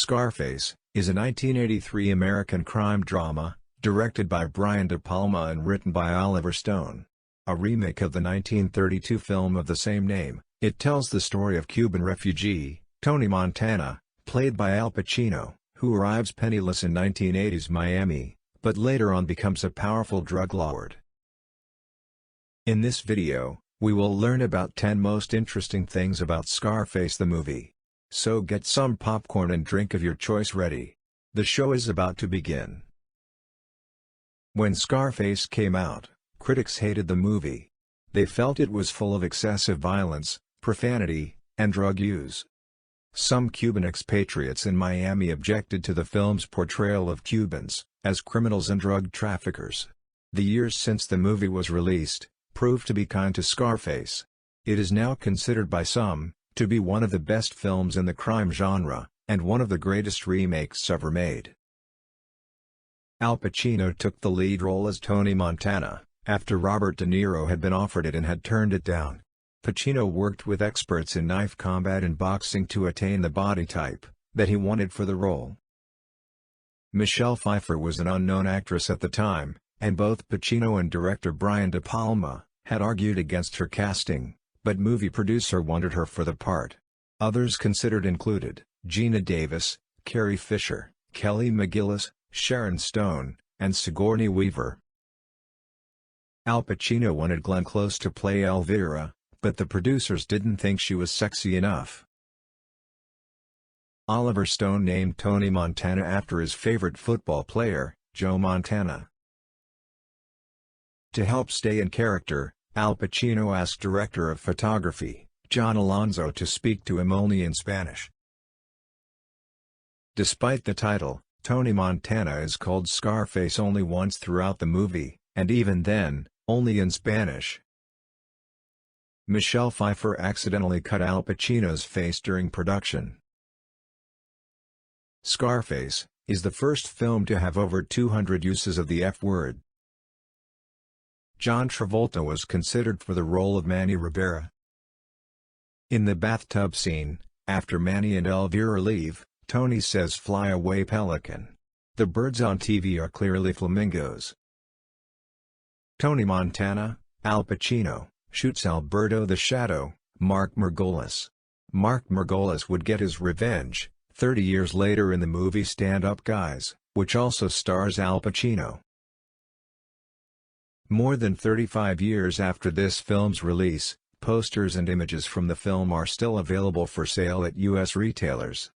Scarface is a 1983 American crime drama, directed by Brian De Palma and written by Oliver Stone. A remake of the 1932 film of the same name, it tells the story of Cuban refugee, Tony Montana, played by Al Pacino, who arrives penniless in 1980s Miami, but later on becomes a powerful drug lord. In this video, we will learn about 10 most interesting things about Scarface the movie. So get some popcorn and drink of your choice ready. The show is about to begin. When Scarface came out, critics hated the movie. They felt it was full of excessive violence, profanity, and drug use. Some Cuban expatriates in Miami objected to the film's portrayal of Cubans as criminals and drug traffickers. The years since the movie was released proved to be kind to Scarface. It is now considered by some to be one of the best films in the crime genre, and one of the greatest remakes ever made. Al Pacino took the lead role as Tony Montana, after Robert De Niro had been offered it and had turned it down. Pacino worked with experts in knife combat and boxing to attain the body type that he wanted for the role. Michelle Pfeiffer was an unknown actress at the time, and both Pacino and director Brian De Palma had argued against her casting, but movie producer wanted her for the part. Others considered included Geena Davis, Carrie Fisher, Kelly McGillis, Sharon Stone, and Sigourney Weaver. Al Pacino wanted Glenn Close to play Vera, but the producers didn't think she was sexy enough. Oliver Stone named Tony Montana after his favorite football player, Joe Montana. To help stay in character, Al Pacino asked director of photography, John Alonzo, to speak to him only in Spanish. Despite the title, Tony Montana is called Scarface only once throughout the movie, and even then, only in Spanish. Michelle Pfeiffer accidentally cut Al Pacino's face during production. Scarface is the first film to have over 200 uses of the F-word. John Travolta was considered for the role of Manny Rivera. In the bathtub scene, after Manny and Elvira leave, Tony says "Fly away pelican." The birds on TV are clearly flamingos. Tony Montana, Al Pacino, shoots Alberto the Shadow, Mark Margolis. Mark Margolis would get his revenge 30 years later in the movie Stand Up Guys, which also stars Al Pacino. More than 35 years after this film's release, posters and images from the film are still available for sale at U.S. retailers.